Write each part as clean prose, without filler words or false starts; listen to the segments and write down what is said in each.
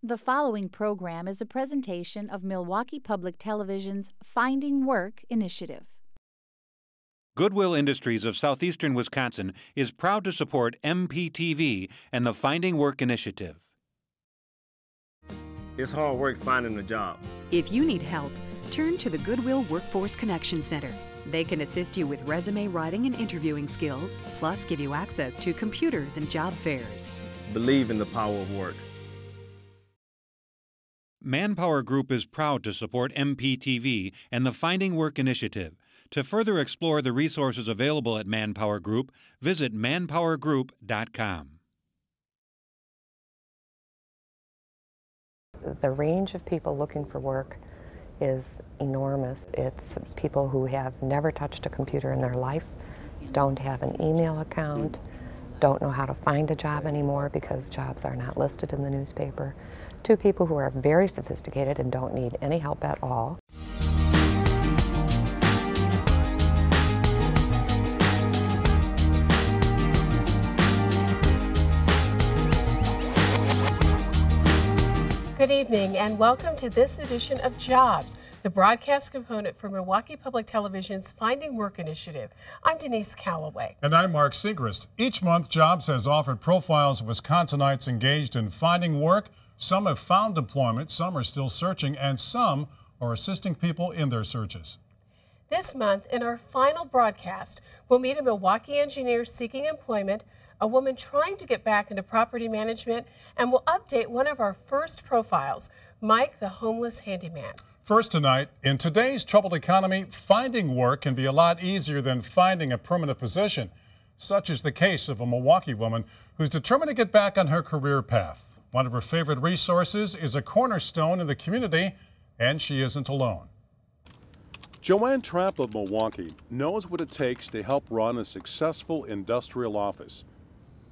The following program is a presentation of Milwaukee Public Television's Finding Work initiative. Goodwill Industries of southeastern Wisconsin is proud to support MPTV and the Finding Work initiative. It's hard work finding a job. If you need help, turn to the Goodwill Workforce Connection Center. They can assist you with resume writing and interviewing skills, plus give you access to computers and job fairs. Believe in the power of work. Manpower Group is proud to support MPTV and the Finding Work initiative. To further explore the resources available at Manpower Group, visit manpowergroup.com. The range of people looking for work is enormous. It's people who have never touched a computer in their life, don't have an email account, don't know how to find a job anymore because jobs are not listed in the newspaper, to people who are very sophisticated and don't need any help at all. Good evening and welcome to this edition of Jobs, the broadcast component for Milwaukee Public Television's Finding Work initiative. I'm Denise Callaway. And I'm Myke Siegrist. Each month, Jobs has offered profiles of Wisconsinites engaged in finding work. Some have found employment, some are still searching, and some are assisting people in their searches. This month, in our final broadcast, we'll meet a Milwaukee engineer seeking employment, a woman trying to get back into property management, and we'll update one of our first profiles, Myke, the homeless handyman. First tonight, in today's troubled economy, finding work can be a lot easier than finding a permanent position. Such is the case of a Milwaukee woman who's determined to get back on her career path. One of her favorite resources is a cornerstone in the community, and she isn't alone. Joanne Trapp of Milwaukee knows what it takes to help run a successful industrial office.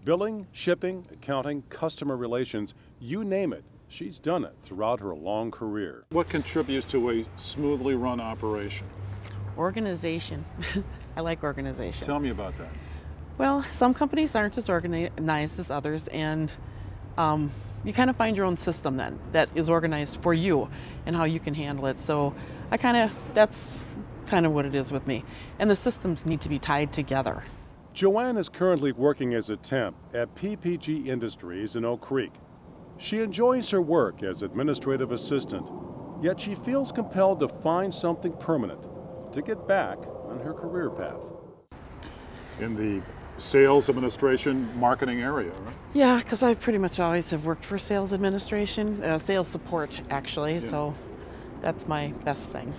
Billing, shipping, accounting, customer relations, you name it, she's done it throughout her long career. What contributes to a smoothly run operation? Organization. I like organization. Tell me about that. Well, some companies aren't as organized as others, and you kind of find your own system then that is organized for you and how you can handle it. So that's kind of what it is with me. And the systems need to be tied together. Joanne is currently working as a temp at PPG Industries in Oak Creek. She enjoys her work as administrative assistant, yet she feels compelled to find something permanent to get back on her career path. In the sales administration marketing area, right? Yeah, because I pretty much always have worked for sales administration, sales support actually, yeah. So that's my best thing.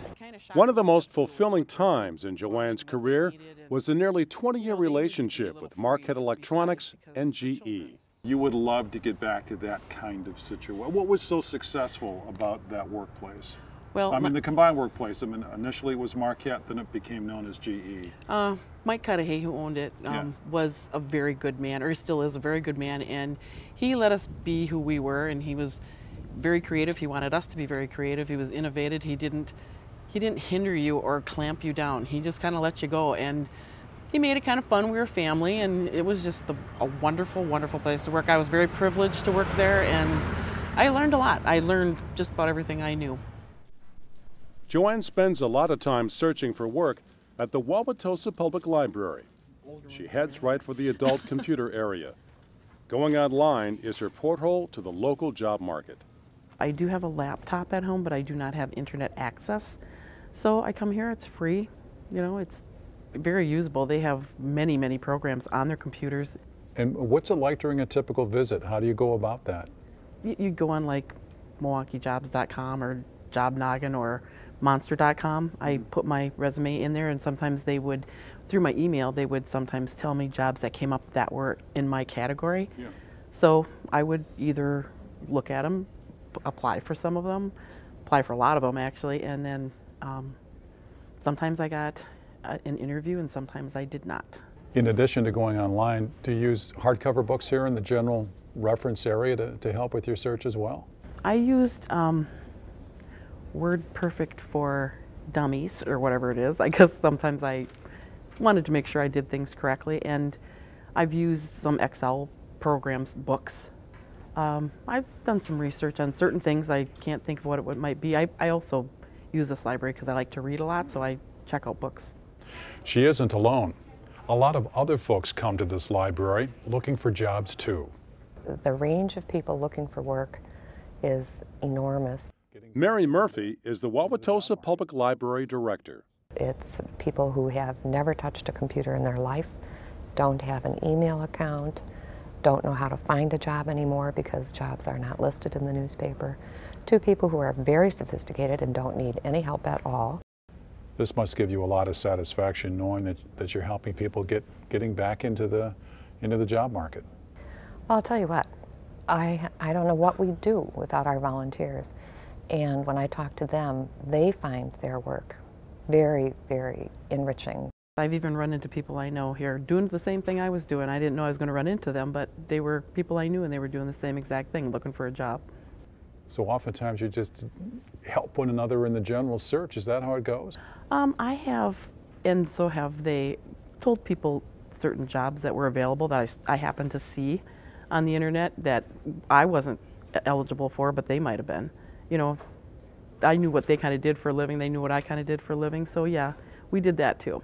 One of the most fulfilling times in Joanne's career was the nearly 20-year relationship with Marquette Electronics and GE. You would love to get back to that kind of situation. What was so successful about that workplace? Well, I mean, the combined workplace. I mean, initially it was Marquette, then it became known as GE. Myke Cudahy, who owned it, was a very good man, or still is a very good man, and he let us be who we were, and he was very creative. He wanted us to be very creative. He was innovative. He didn't hinder you or clamp you down. He just kind of let you go, and he made it kind of fun. We were family, and it was just a wonderful, wonderful place to work. I was very privileged to work there, and I learned a lot. I learned just about everything I knew. Joanne spends a lot of time searching for work at the Wauwatosa Public Library. She heads right for the adult computer area. Going online is her porthole to the local job market. I do have a laptop at home, but I do not have internet access. So I come here, it's free. You know, it's very usable. They have many, many programs on their computers. And what's it like during a typical visit? How do you go about that? You go on like MilwaukeeJobs.com or JobNoggin or Monster.com. I put my resume in there, and sometimes they would, through my email, they would sometimes tell me jobs that came up that were in my category. Yeah. So I would either look at them, apply for some of them, apply for a lot of them actually, and then sometimes I got an interview and sometimes I did not. In addition to going online, do you use hardcover books here in the general reference area to help with your search as well? I used WordPerfect for Dummies or whatever it is. I guess sometimes I wanted to make sure I did things correctly, and I've used some Excel programs, books, I've done some research on certain things. I can't think of what it might be. I also use this library because I like to read a lot, so I check out books. She isn't alone. A lot of other folks come to this library looking for jobs too. The range of people looking for work is enormous. Mary Murphy is the Wauwatosa Public Library Director. It's people who have never touched a computer in their life, don't have an email account, don't know how to find a job anymore because jobs are not listed in the newspaper, to people who are very sophisticated and don't need any help at all. This must give you a lot of satisfaction knowing that you're helping people getting back into the job market. Well, I'll tell you what, I don't know what we'd do without our volunteers. And when I talk to them, they find their work very, very enriching. I've even run into people I know here doing the same thing I was doing. I didn't know I was going to run into them, but they were people I knew and they were doing the same exact thing, looking for a job. So oftentimes you just help one another in the general search. Is that how it goes? I have, and so have they, told people certain jobs that were available that I happened to see on the internet that I wasn't eligible for, but they might have been. You know, I knew what they kind of did for a living. They knew what I kind of did for a living. So yeah, we did that too.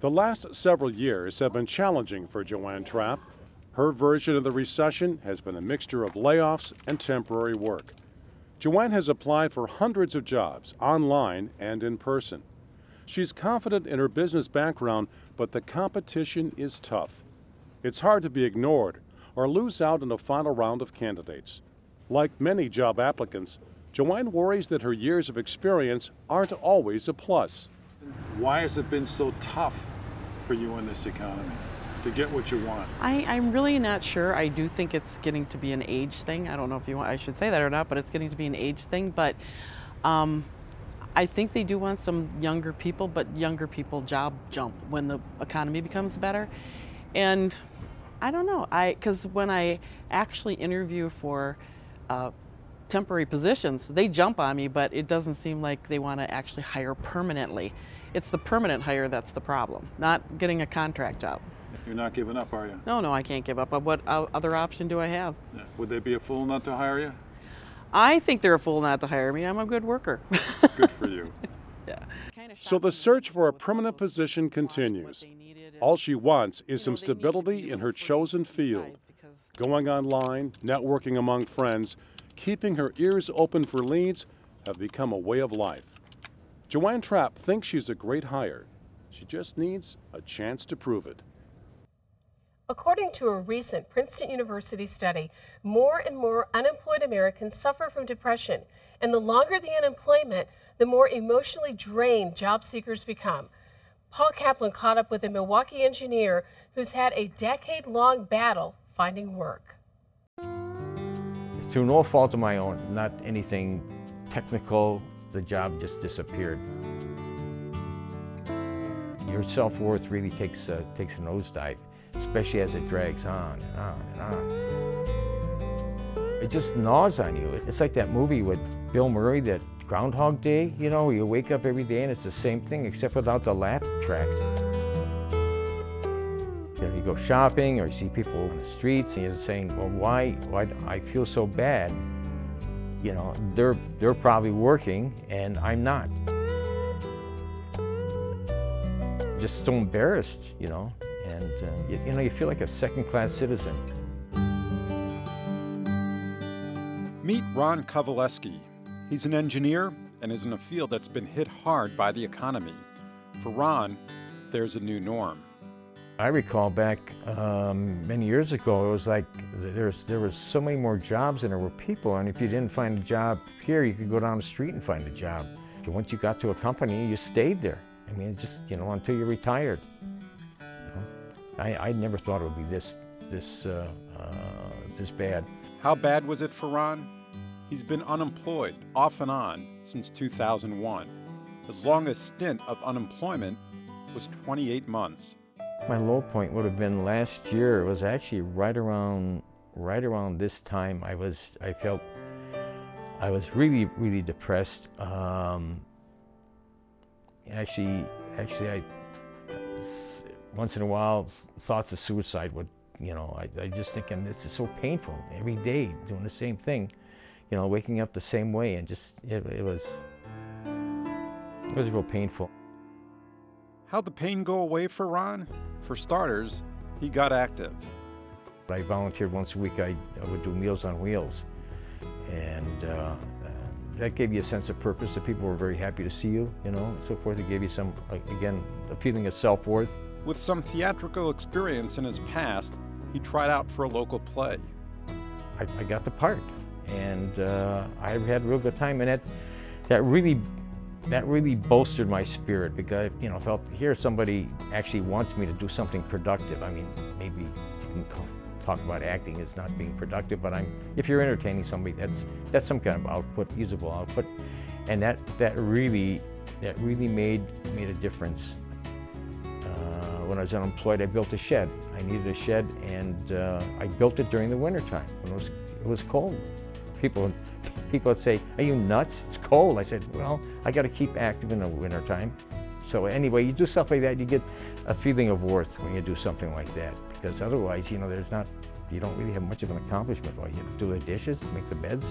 The last several years have been challenging for Joanne Trapp. Her version of the recession has been a mixture of layoffs and temporary work. Joanne has applied for hundreds of jobs, online and in person. She's confident in her business background, but the competition is tough. It's hard to be ignored or lose out in the final round of candidates. Like many job applicants, Joanne worries that her years of experience aren't always a plus. Why has it been so tough for you in this economy to get what you want? I'm really not sure. I do think it's getting to be an age thing. I don't know if I should say that or not, but it's getting to be an age thing. But I think they do want some younger people, but younger people job jump when the economy becomes better. And I don't know, because when I actually interview for temporary positions, they jump on me, but it doesn't seem like they want to actually hire permanently. It's the permanent hire that's the problem, not getting a contract job. You're not giving up, are you? No, I can't give up. But what other option do I have? Yeah. Would they be a fool not to hire you? I think they're a fool not to hire me. I'm a good worker. Good for you. Yeah. So the search for a permanent position continues. All she wants is some stability in her chosen field. Going online, networking among friends, keeping her ears open for leads have become a way of life. Joanne Trapp thinks she's a great hire. She just needs a chance to prove it. According to a recent Princeton University study, more and more unemployed Americans suffer from depression, and the longer the unemployment, the more emotionally drained job seekers become. Paul Kaplan caught up with a Milwaukee engineer who's had a decade-long battle finding work. Through no fault of my own, not anything technical, the job just disappeared. Your self-worth really takes a nosedive, especially as it drags on and on and on. It just gnaws on you. It's like that movie with Bill Murray, that Groundhog Day, you know, you wake up every day and it's the same thing except without the laugh tracks. You know, you go shopping or you see people on the streets and you're saying, well, why do I feel so bad? You know, they're probably working and I'm not. Just so embarrassed, you know, and you know, you feel like a second-class citizen. Meet Ron Kovaleski. He's an engineer and is in a field that's been hit hard by the economy. For Ron, there's a new norm. I recall back many years ago, it was like there was so many more jobs than there were people, and if you didn't find a job here, you could go down the street and find a job. And once you got to a company, you stayed there. I mean, just, you know, until you retired. You know? I never thought it would be this bad. How bad was it for Ron? He's been unemployed, off and on, since 2001. His longest stint of unemployment was 28 months. My low point would have been last year. It was actually right around this time. I felt I was really depressed. Actually, I once in a while thoughts of suicide would you know, I just thinking this is so painful every day doing the same thing, you know, waking up the same way, and just it was real painful. How'd the pain go away for Ron? For starters, he got active. I volunteered once a week. I would do Meals on Wheels, and that gave you a sense of purpose. The people were very happy to see you, you know, and so forth. It gave you some, again, a feeling of self-worth. With some theatrical experience in his past, he tried out for a local play. I got the part, and I had a real good time, and that really bolstered my spirit, because, you know, I felt here somebody actually wants me to do something productive. I mean, maybe you can talk about acting as not being productive, but if you're entertaining somebody, that's some kind of output, usable output, and that really made a difference. When I was unemployed, I built a shed. I needed a shed, and I built it during the wintertime when it was cold. People would say, "Are you nuts? It's cold." I said, "Well, I got to keep active in the wintertime." So anyway, you do stuff like that, you get a feeling of worth when you do something like that, because otherwise, you know, you don't really have much of an accomplishment while you do the dishes, make the beds.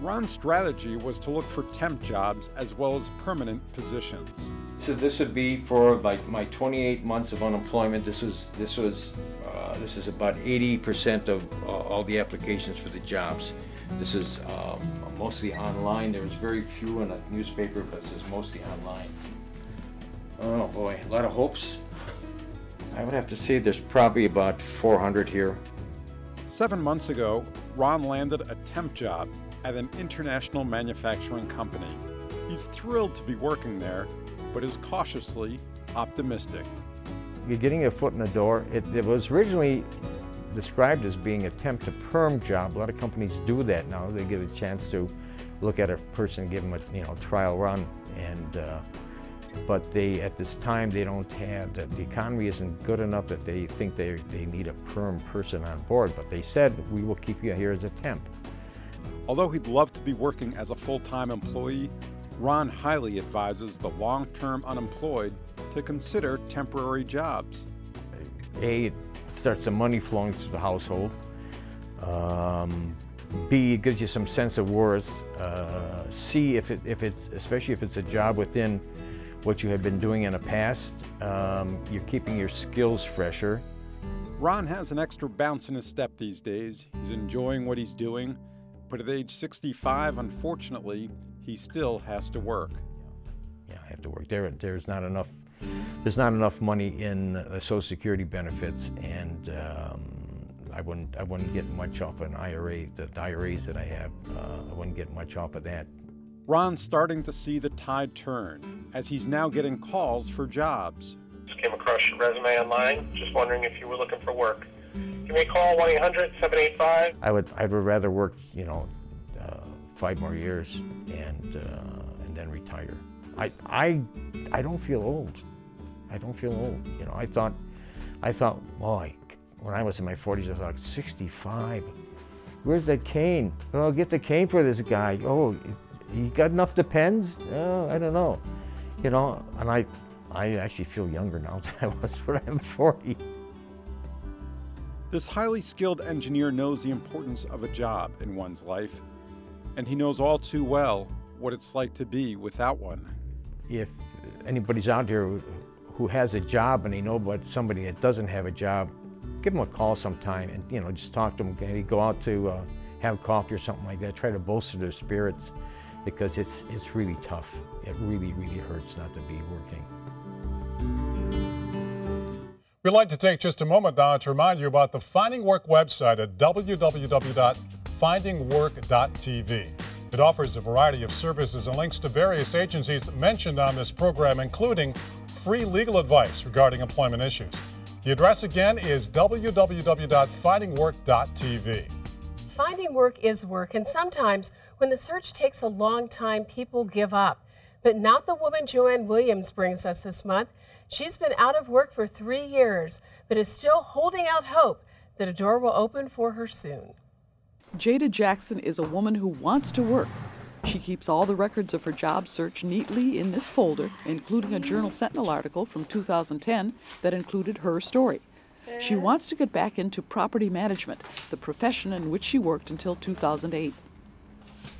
Ron's strategy was to look for temp jobs as well as permanent positions. So this would be for like my 28 months of unemployment. This is about 80% of all the applications for the jobs. This is mostly online. There was very few in a newspaper, but this is mostly online. Oh boy, a lot of hopes. I would have to say there's probably about 400 here. 7 months ago, Ron landed a temp job at an international manufacturing company. He's thrilled to be working there, but is cautiously optimistic. You're getting a foot in the door. It was originally described as being a temp to perm job. A lot of companies do that now. They give a chance to look at a person, give them a trial run, and but at this time they don't have the economy isn't good enough that they think they need a perm person on board. But they said, we will keep you here as a temp. Although he'd love to be working as a full-time employee, Ron highly advises the long-term unemployed to consider temporary jobs. A, it starts some money flowing to the household. B, it gives you some sense of worth. C, especially if it's a job within what you have been doing in the past, you're keeping your skills fresher. Ron has an extra bounce in his step these days. He's enjoying what he's doing, but at age 65, unfortunately, he still has to work. Yeah, I have to work. There's not enough money in Social Security benefits, and I wouldn't get much off an IRA. The IRAs that I have, I wouldn't get much off of that. Ron's starting to see the tide turn, as he's now getting calls for jobs. Just came across your resume online. Just wondering if you were looking for work. Give me a call, 1-800-785. I would rather work, 5 more years and then retire. I don't feel old. I don't feel old. You know, I thought, boy, when I was in my 40s, I thought 65. Where's that cane? Oh, I'll get the cane for this guy. Oh, you got enough Depends? Oh, I don't know. You know, and I actually feel younger now than I was when I'm 40. This highly skilled engineer knows the importance of a job in one's life, and he knows all too well what it's like to be without one. If anybody's out here who has a job and they know about somebody that doesn't have a job, give them a call sometime and just talk to them. Maybe go out to have coffee or something like that. Try to bolster their spirits, because it's really tough. It really, really hurts not to be working. We'd like to take just a moment now to remind you about the Finding Work website at www.findingwork.tv. It offers a variety of services and links to various agencies mentioned on this program, including free legal advice regarding employment issues. The address again is www.findingwork.tv. Finding work is work, and sometimes when the search takes a long time, people give up. But not the woman Joanne Williams brings us this month. She's been out of work for 3 years, but is still holding out hope that a door will open for her soon. Jada Jackson is a woman who wants to work. She keeps all the records of her job search neatly in this folder, including a Journal Sentinel article from 2010 that included her story. She wants to get back into property management, the profession in which she worked until 2008.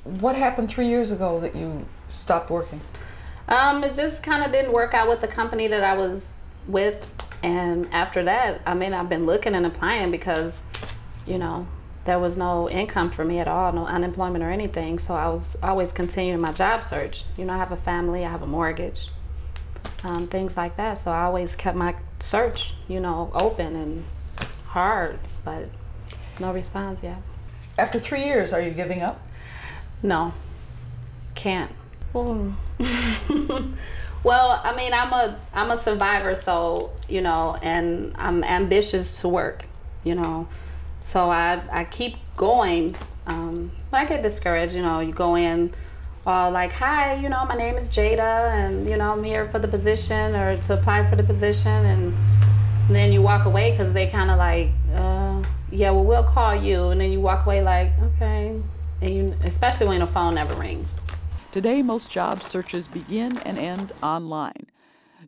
What happened 3 years ago that you stopped working? It just kind of didn't work out with the company that I was with. And after that, I mean, I've been looking and applying because, you know, there was no income for me at all, no unemployment or anything. So I was always continuing my job search. You know, I have a family, I have a mortgage, things like that. So I always kept my search, you know, open and hard, but no response yet. After 3 years, are you giving up? No, can't. Well, I mean, I'm a survivor, so, you know, and I'm ambitious to work, you know. So I keep going. I get discouraged, you know, you go in like, hi, you know, my name is Jada, and, you know, I'm here for the position or to apply for the position, and then you walk away because they kind of like, yeah, well, we'll call you, and then you walk away like, okay, and you, especially when the phone never rings. Today, most job searches begin and end online.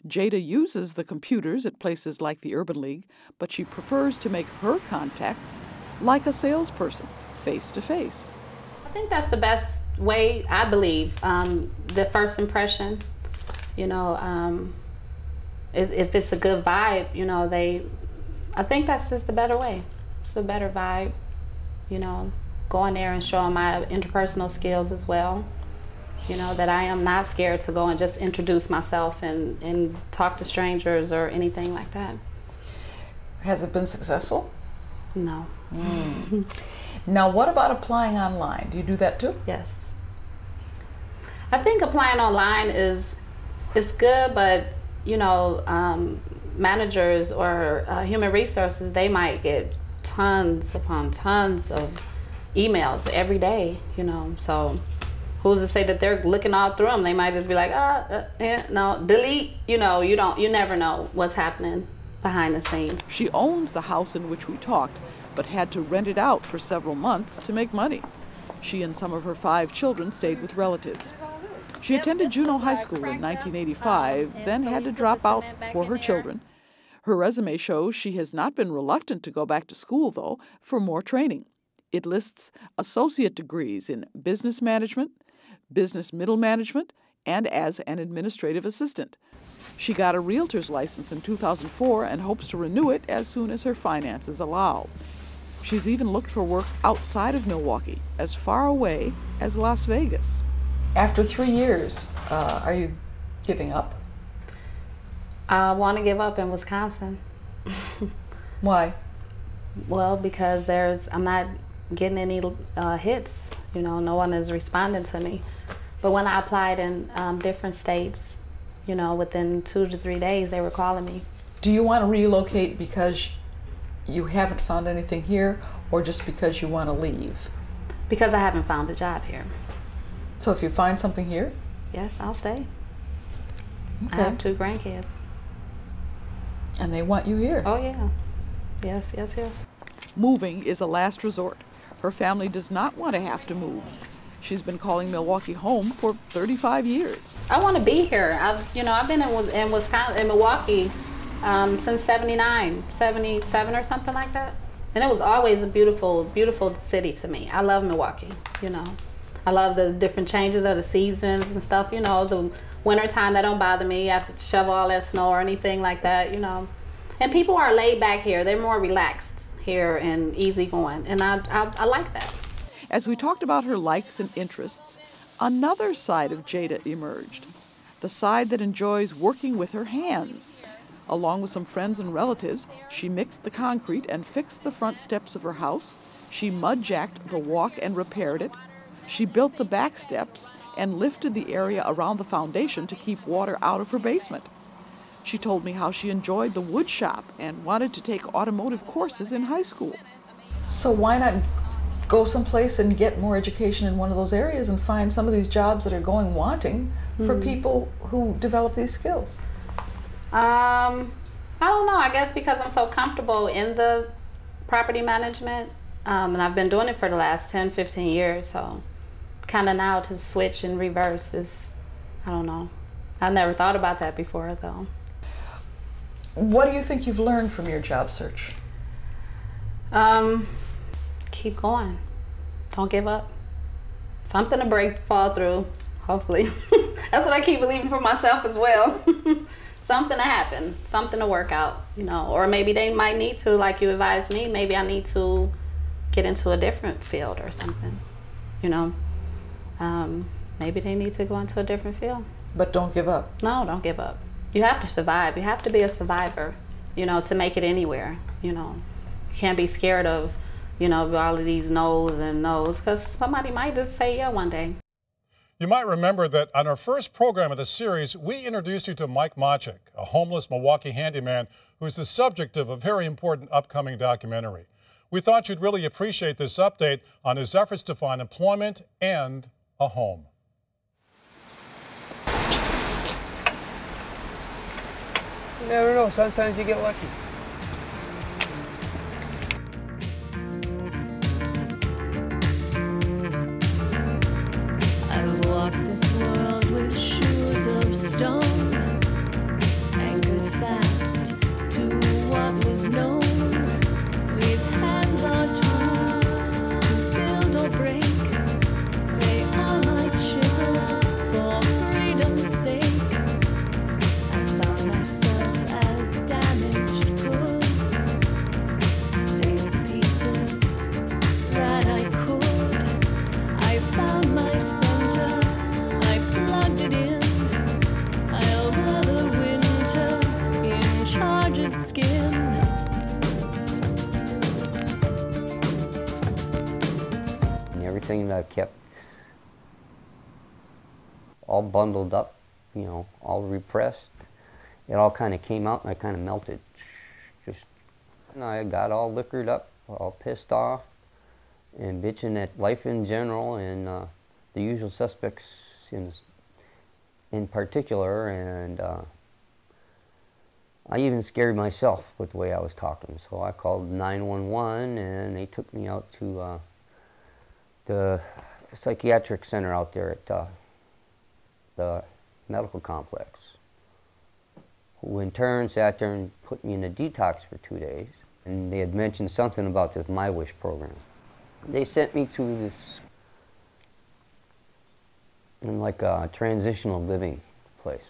Jada uses the computers at places like the Urban League, but she prefers to make her contacts like a salesperson, face-to-face. I think that's the best way, I believe, the first impression. You know, if it's a good vibe, you know, I think that's just a better way. It's a better vibe, you know, going there and showing my interpersonal skills as well. You know, that I am not scared to go and just introduce myself and talk to strangers or anything like that. Has it been successful? No. Now, what about applying online? Do you do that too? Yes. I think applying online is good, but, you know, managers or human resources, they might get tons upon tons of emails every day, you know, so who's to say that they're looking all through them? They might just be like, yeah, no, delete. You know, you never know what's happening behind the scenes. She owns the house in which we talked, but had to rent it out for several months to make money. She and some of her 5 children stayed with relatives. She attended Juneau High School in 1985, then had to drop out for her children. Her resume shows she has not been reluctant to go back to school, though, for more training. It lists associate degrees in business management, business middle management, and as an administrative assistant. She got a realtor's license in 2004 and hopes to renew it as soon as her finances allow. She's even looked for work outside of Milwaukee, as far away as Las Vegas. After 3 years, are you giving up? I want to give up in Wisconsin. Why? Well, because I'm not getting any hits. You know, no one is responding to me. But when I applied in different states, you know, within 2 to 3 days, they were calling me. Do you want to relocate because you haven't found anything here, or just because you want to leave? Because I haven't found a job here. So if you find something here? Yes, I'll stay. Okay. I have 2 grandkids. And they want you here? Oh, yeah. Yes, yes, yes. Moving is a last resort. Her family does not want to have to move. She's been calling Milwaukee home for 35 years. I want to be here. I've been in Wisconsin, in Milwaukee, since 79, 77 or something like that. And it was always a beautiful, beautiful city to me. I love Milwaukee, you know. I love the different changes of the seasons and stuff, you know. The wintertime, that don't bother me. I have to shovel all that snow or anything like that, you know. And people are laid back here. They're more relaxed here and easygoing, and I like that. As we talked about her likes and interests, another side of Jada emerged, the side that enjoys working with her hands. Along with some friends and relatives, she mixed the concrete and fixed the front steps of her house. She mud-jacked the walk and repaired it. She built the back steps and lifted the area around the foundation to keep water out of her basement. She told me how she enjoyed the wood shop and wanted to take automotive courses in high school. So why not go someplace and get more education in one of those areas and find some of these jobs that are going wanting for people who develop these skills? I don't know. I guess because I'm so comfortable in the property management, and I've been doing it for the last 10, 15 years, so kind of now to switch and reverse is, I don't know. I never thought about that before though. What do you think you've learned from your job search? Keep going. Don't give up. Something to fall through, hopefully. That's what I keep believing for myself as well. Something to happen, something to work out, you know, or maybe they might need to, like you advised me, maybe I need to get into a different field or something, you know. Maybe they need to go into a different field. But don't give up. No, don't give up. You have to survive. You have to be a survivor, you know, to make it anywhere, you know. You can't be scared of, you know, all of these no's and no's, because somebody might just say yeah one day. You might remember that on our first program of the series, we introduced you to Myke, a homeless Milwaukee handyman who is the subject of a very important upcoming documentary. We thought you'd really appreciate this update on his efforts to find employment and a home. You never know, sometimes you get lucky. I walk this world with shoes of stone, anchored fast to what was known. These hands are tools to build or break. They are my chisel for freedom's sake. I found myself as damaged goods, saved pieces that I could. I found my center, I plugged it in. I'll weather winter in charged skin. And everything that I've kept all bundled up, you know, all repressed, it all kind of came out and I kind of melted. And I got all liquored up, all pissed off, and bitching at life in general and the usual suspects in particular, and I even scared myself with the way I was talking. So I called 911 and they took me out to the psychiatric center out there at the medical complex, who in turn sat there and put me in a detox for 2 days. And they had mentioned something about this My Wish program. They sent me to this, like a transitional living place.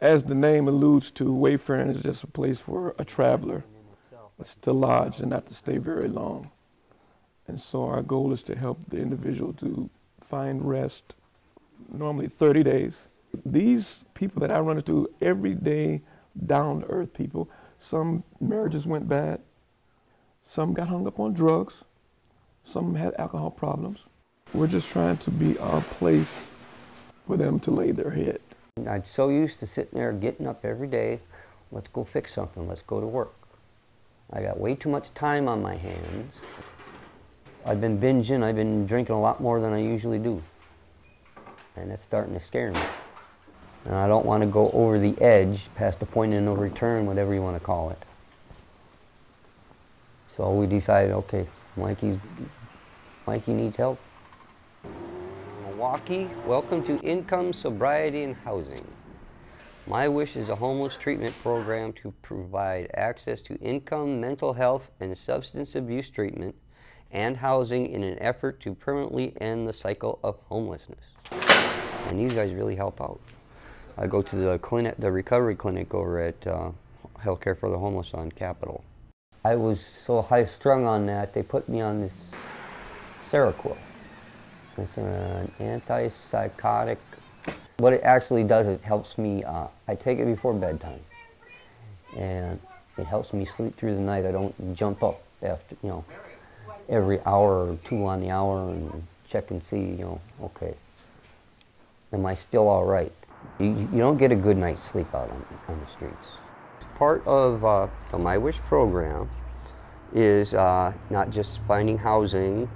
As the name alludes to, wayfaring is just a place for a traveler. It's to lodge and not to stay very long. And so our goal is to help the individual to find rest, normally 30 days. These people that I run into, everyday, down-to-earth people, some marriages went bad, some got hung up on drugs, some had alcohol problems. We're just trying to be our place for them to lay their head. I'm so used to sitting there getting up every day, let's go fix something, let's go to work. I got way too much time on my hands. I've been binging, I've been drinking a lot more than I usually do. And it's starting to scare me. And I don't want to go over the edge, past the point of no return, whatever you want to call it. So we decided, okay, Mikey needs help. Milwaukee, welcome to Income, Sobriety, and Housing. My Wish is a homeless treatment program to provide access to income, mental health, and substance abuse treatment and housing in an effort to permanently end the cycle of homelessness. And these guys really help out. I go to the clinic, the recovery clinic over at Healthcare for the Homeless on Capitol. I was so high-strung on that, they put me on this Seroquel. It's an antipsychotic. What it actually does, it helps me, I take it before bedtime. And it helps me sleep through the night. I don't jump up after, you know, every hour or two on the hour and check and see, you know, okay, am I still all right? You don't get a good night's sleep out on the streets. Part of the My Wish program is not just finding housing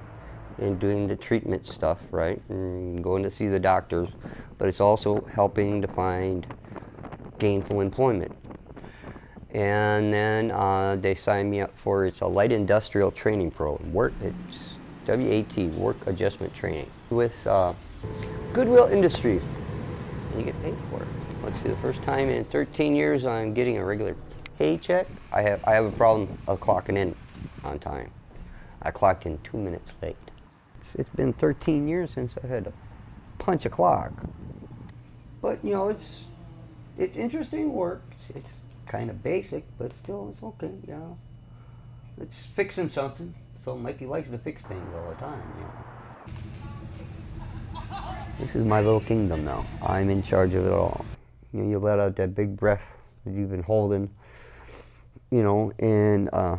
and doing the treatment stuff, right, and going to see the doctors, but it's also helping to find gainful employment. And then they signed me up for, it's a light industrial training program. It's WAT, Work Adjustment Training, with Goodwill Industries. And you get paid for it. Let's see, the first time in 13 years I'm getting a regular paycheck. I have a problem of clocking in on time. I clocked in 2 minutes late. It's been 13 years since I've had to punch a clock. But you know, it's interesting work. It's kind of basic, but still it's okay, you know. It's fixing something. So Mikey likes to fix things all the time, you know. This is my little kingdom now. I'm in charge of it all. You know, you let out that big breath that you've been holding, you know, and I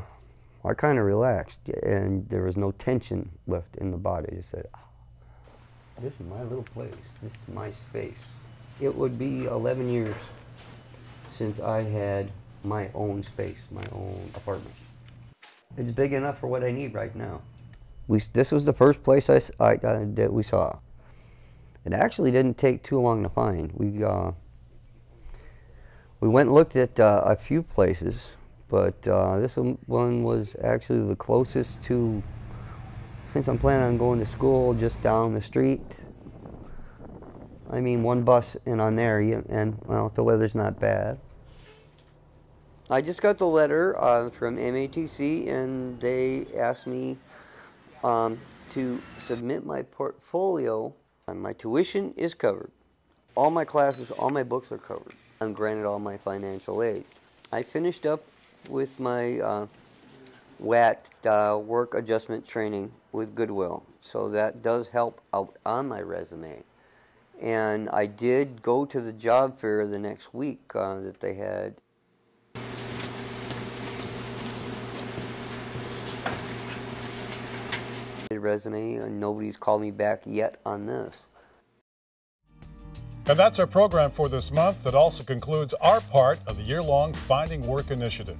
kind of relaxed, and there was no tension left in the body. I just said, oh, this is my little place. This is my space. It would be 11 years since I had my own space, my own apartment. It's big enough for what I need right now. This was the first place that we saw. It actually didn't take too long to find. We went and looked at a few places, but this one was actually the closest to, since I'm planning on going to school just down the street. I mean, one bus and on there, and well, the weather's not bad. I just got the letter from MATC, and they asked me to submit my portfolio. My tuition is covered. All my classes, all my books are covered. I'm granted all my financial aid. I finished up with my WAT, Work Adjustment Training with Goodwill, so that does help out on my resume. And I did go to the job fair the next week that they had. Resume, and nobody's called me back yet on this. And that's our program for this month. That also concludes our part of the year-long Finding Work initiative.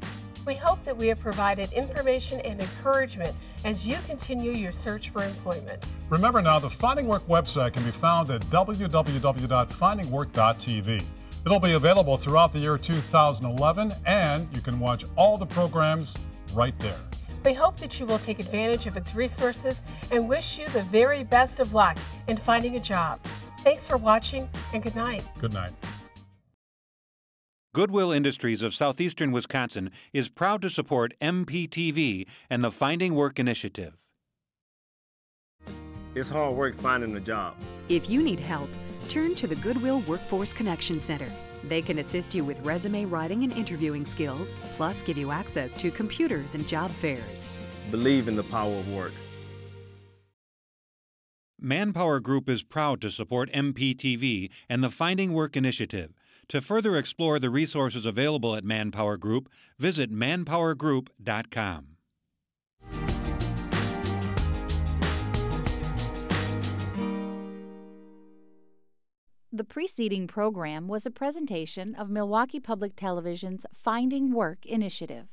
We hope that we have provided information and encouragement as you continue your search for employment. Remember now, the Finding Work website can be found at www.findingwork.tv. It'll be available throughout the year 2011, and you can watch all the programs right there. We hope that you will take advantage of its resources and wish you the very best of luck in finding a job. Thanks for watching, and good night. Good night. Goodwill Industries of southeastern Wisconsin is proud to support MPTV and the Finding Work initiative. It's hard work finding a job. If you need help, turn to the Goodwill Workforce Connection Center. They can assist you with resume writing and interviewing skills, plus give you access to computers and job fairs. Believe in the power of work. Manpower Group is proud to support MPTV and the Finding Work initiative. To further explore the resources available at Manpower Group, visit manpowergroup.com. The preceding program was a presentation of Milwaukee Public Television's Finding Work initiative.